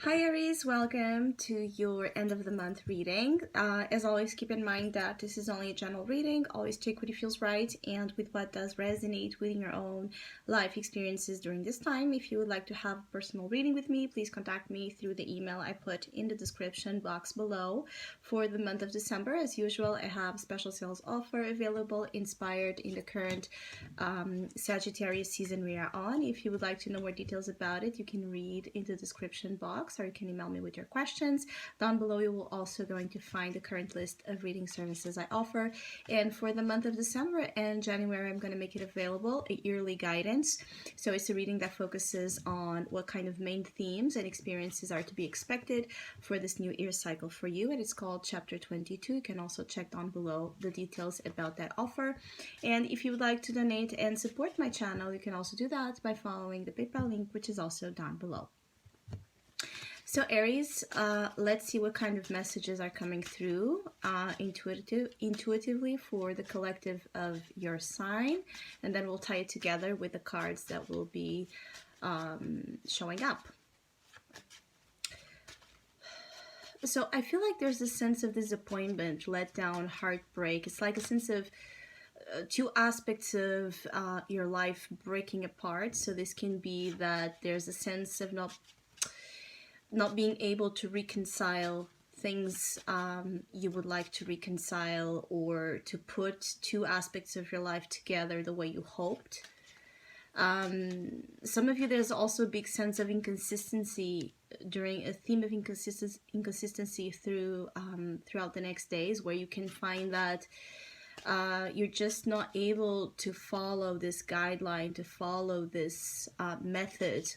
Hi Aries, welcome to your end of the month reading. As always, keep in mind that this is only a general reading. Always take what feels right and with what does resonate within your own life experiences during this time. If you would like to have a personal reading with me, please contact me through the email I put in the description box below. For the month of December, as usual, I have a special sales offer available inspired in the current Sagittarius season we are on. If you would like to know more details about it, you can read in the description box, or you can email me with your questions. Down below you will also going to find the current list of reading services I offer. And for the month of December and January, I'm going to make it available, a yearly guidance. So it's a reading that focuses on what kind of main themes and experiences are to be expected for this new year cycle for you, and it's called Chapter 22. You can also check down below the details about that offer. And if you would like to donate and support my channel, you can also do that by following the PayPal link, which is also down below. So Aries, let's see what kind of messages are coming through intuitively for the collective of your sign, and then we'll tie it together with the cards that will be showing up. So I feel like there's a sense of disappointment, letdown, heartbreak. It's like a sense of two aspects of your life breaking apart. So this can be that there's a sense of not being able to reconcile things you would like to reconcile, or to put two aspects of your life together the way you hoped. Some of you, there's also a big sense of inconsistency, during a theme of inconsistency throughout the next days, where you can find that you're just not able to follow this guideline, to follow this method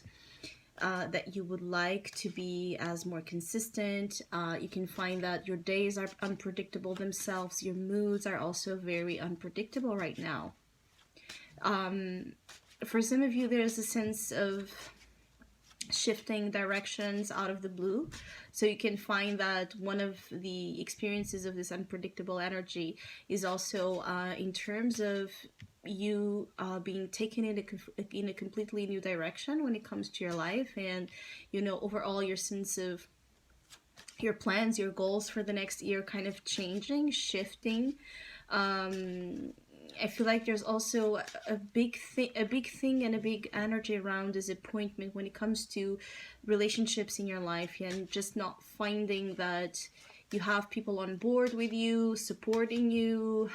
that you would like to be as more consistent. You can find that your days are unpredictable themselves. Your moods are also very unpredictable right now. For some of you, there's a sense of shifting directions out of the blue. So you can find that one of the experiences of this unpredictable energy is also in terms of you being taken in a completely new direction when it comes to your life, and overall your sense of your plans, your goals for the next year kind of changing, shifting. I feel like there's also a big thing and a big energy around disappointment when it comes to relationships in your life, and just not finding that you have people on board with you, supporting you.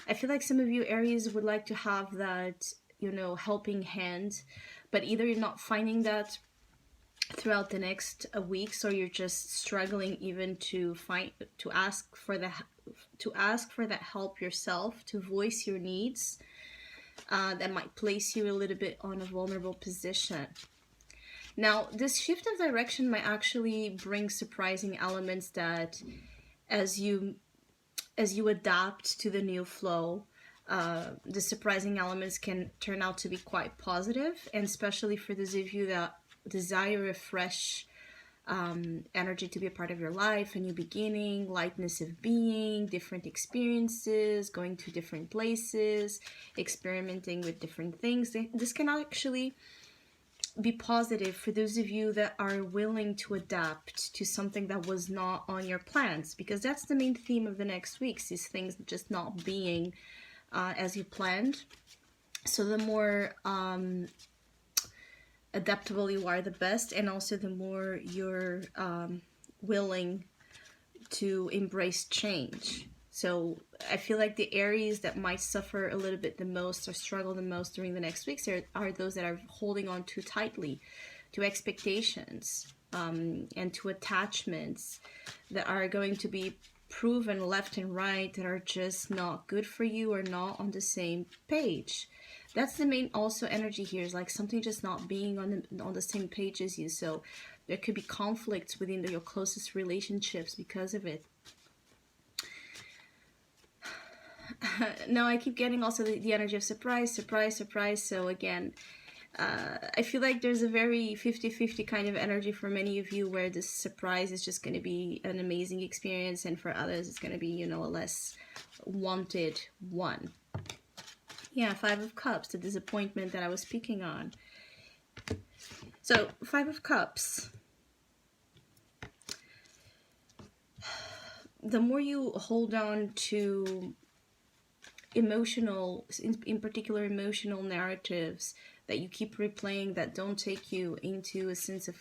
I feel like some of you Aries would like to have that, helping hand, but either you're not finding that throughout the next weeks, or you're just struggling even to ask for that help yourself, to voice your needs. That might place you a little bit on a vulnerable position. Now, this shift of direction might actually bring surprising elements that, as you adapt to the new flow, the surprising elements can turn out to be quite positive, and especially for those of you that desire a fresh energy to be a part of your life, a new beginning, lightness of being, different experiences, going to different places, experimenting with different things. This can actually be positive for those of you that are willing to adapt to something that was not on your plans, because that's the main theme of the next weeks, is things just not being as you planned. So the more adaptable you are, the best, and also the more you're willing to embrace change. So I feel like the Aries that might suffer a little bit the most or struggle the most during the next weeks are those that are holding on too tightly to expectations and to attachments that are going to be proven left and right that are just not good for you, or not on the same page. That's the main also energy here, is like something just not being on the same page as you. So there could be conflicts within your closest relationships because of it. Now I keep getting also the energy of surprise. So again, I feel like there's a very 50-50 kind of energy for many of you, where this surprise is just going to be an amazing experience, and for others it's going to be, a less wanted one. Yeah, 5 of Cups, the disappointment that I was speaking on. So 5 of Cups, the more you hold on to emotional, in particular emotional narratives that you keep replaying that don't take you into a sense of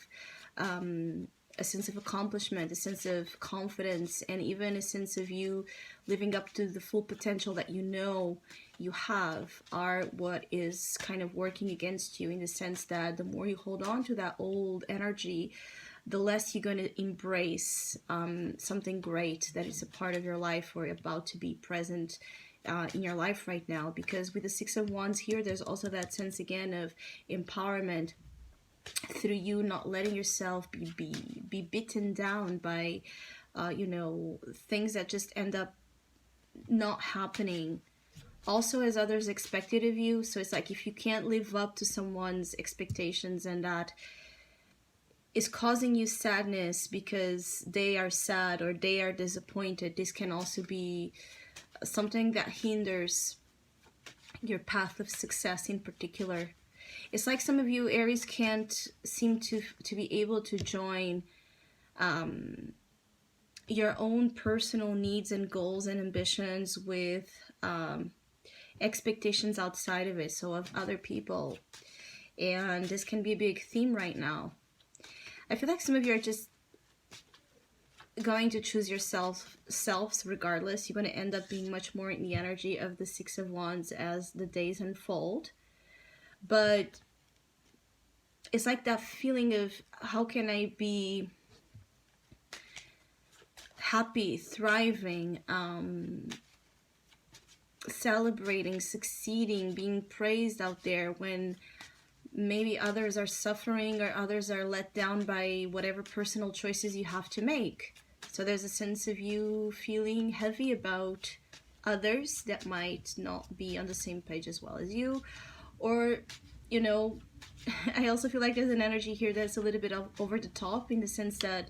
accomplishment, a sense of confidence, and even a sense of you living up to the full potential that you know you have, are what is kind of working against you, in the sense that the more you hold on to that old energy, the less you're going to embrace something great that is a part of your life or about to be present in your life right now. Because with the Six of Wands here, there's also that sense again of empowerment through you not letting yourself be beaten down by things that just end up not happening also as others expected of you. So it's like, if you can't live up to someone's expectations and that is causing you sadness because they are sad or they are disappointed, this can also be something that hinders your path of success in particular. It's like some of you Aries can't seem to be able to join your own personal needs and goals and ambitions with expectations outside of it, so of other people. And this can be a big theme right now. I feel like some of you are just going to choose yourselves regardless. You're going to end up being much more in the energy of the Six of Wands as the days unfold. But it's like that feeling of, how can I be happy, thriving, celebrating, succeeding, being praised out there when maybe others are suffering or others are let down by whatever personal choices you have to make. So there's a sense of you feeling heavy about others that might not be on the same page as well as you. Or, you know, I also feel like there's an energy here that's a little bit over the top, in the sense that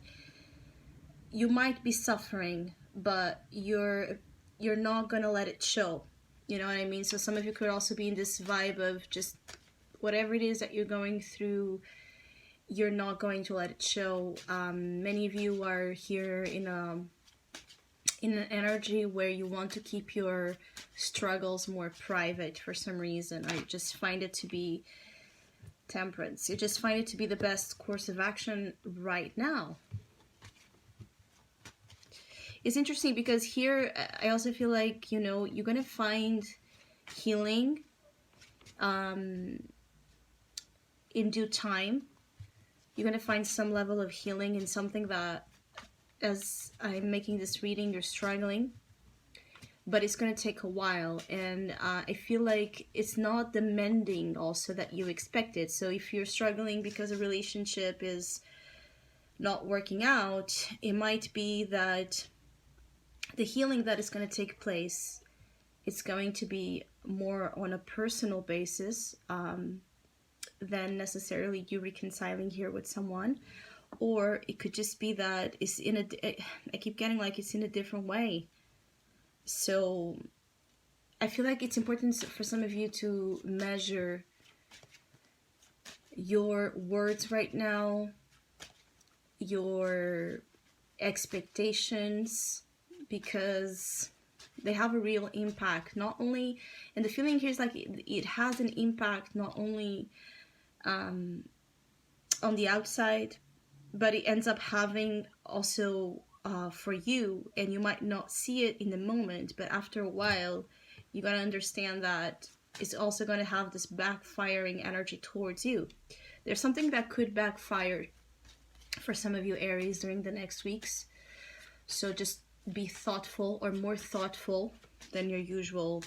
you might be suffering, but you're not gonna let it show. You know what I mean? So some of you could also be in this vibe of just whatever it is that you're going through, you're not going to let it show. Many of you are here in an energy where you want to keep your struggles more private for some reason. I just find it to be Temperance. You just find it to be the best course of action right now. It's interesting because here I also feel like, you know, you're going to find healing in due time. You're going to find some level of healing in something that, as I'm making this reading, you're struggling. But it's going to take a while. And I feel like it's not the mending also that you expected. So if you're struggling because a relationship is not working out, it might be that the healing that is going to take place, it's going to be more on a personal basis than necessarily you reconciling here with someone. Or it could just be that it's I keep getting like it's in a different way. So I feel like it's important for some of you to measure your words right now, your expectations, because they have a real impact. Not only, and the feeling here is like it has an impact not only on the outside, but it ends up having also for you, and you might not see it in the moment, but after a while you gotta understand that it's also going to have this backfiring energy towards you. There's something that could backfire for some of you Aries during the next weeks, so just be thoughtful, or more thoughtful than your usual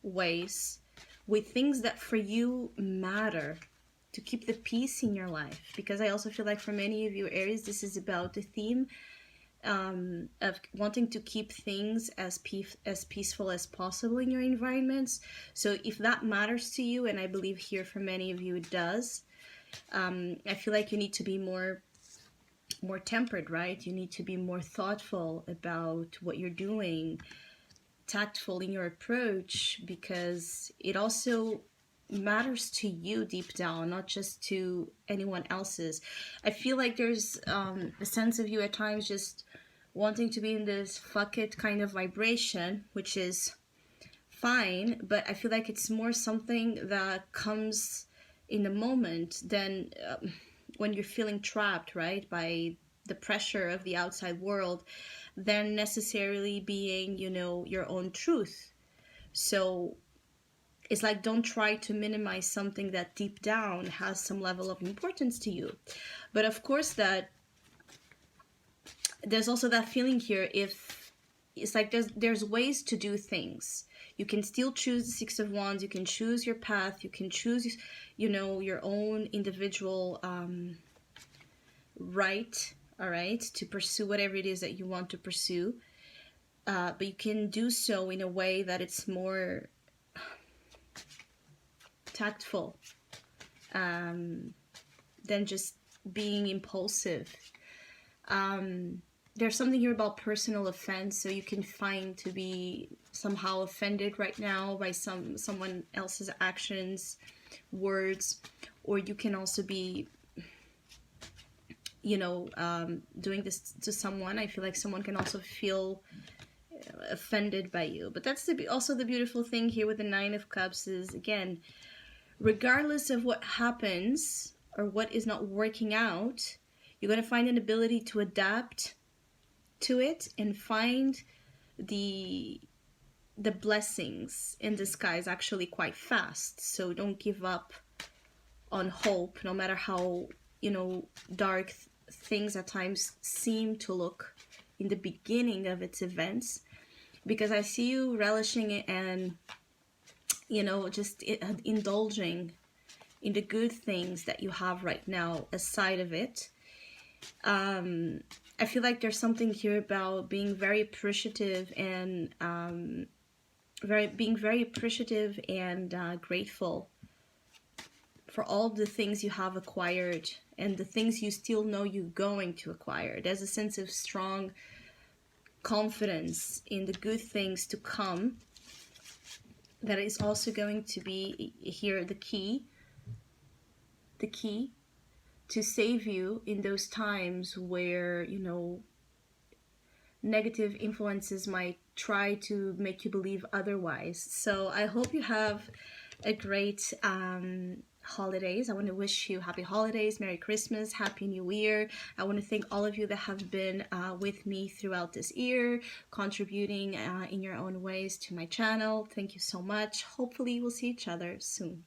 ways, with things that for you matter, to keep the peace in your life. Because I also feel like for many of you Aries, this is about the theme of wanting to keep things as peaceful as possible in your environments. So if that matters to you, and I believe here for many of you it does, I feel like you need to be more tempered, right? You need to be more thoughtful about what you're doing, tactful in your approach, because it also matters to you deep down, not just to anyone else's. I feel like there's a sense of you at times just wanting to be in this fuck it kind of vibration, which is fine, but I feel like it's more something that comes in the moment than when you're feeling trapped, right, by the pressure of the outside world, than necessarily being, you know, your own truth. So it's like, don't try to minimize something that deep down has some level of importance to you. But of course, that there's also that feeling here, if it's like there's ways to do things. You can still choose the Six of Wands, you can choose your path, you can choose, you know, your own individual right, all right, to pursue whatever it is that you want to pursue. But you can do so in a way that it's more tactful than just being impulsive. There's something here about personal offense, so you can find to be somehow offended right now by someone else's actions, words, or you can also be, you know, doing this to someone. I feel like someone can also feel offended by you. But that's also the beautiful thing here with the Nine of Cups is, again, regardless of what happens or what is not working out, you're going to find an ability to adapt to it and find the blessings in disguise actually quite fast. So don't give up on hope, no matter how, you know, dark things at times seem to look in the beginning of its events, because I see you relishing it and, you know, just indulging in the good things that you have right now aside of it. I feel like there's something here about being very appreciative and being very appreciative and grateful for all the things you have acquired and the things you still know you're going to acquire. There's a sense of strong confidence in the good things to come that is also going to be here the key to save you in those times where, you know, negative influences might try to make you believe otherwise. So I hope you have a great holidays. I want to wish you happy holidays, Merry Christmas, Happy New Year. I want to thank all of you that have been with me throughout this year, contributing in your own ways to my channel. Thank you so much. Hopefully we'll see each other soon.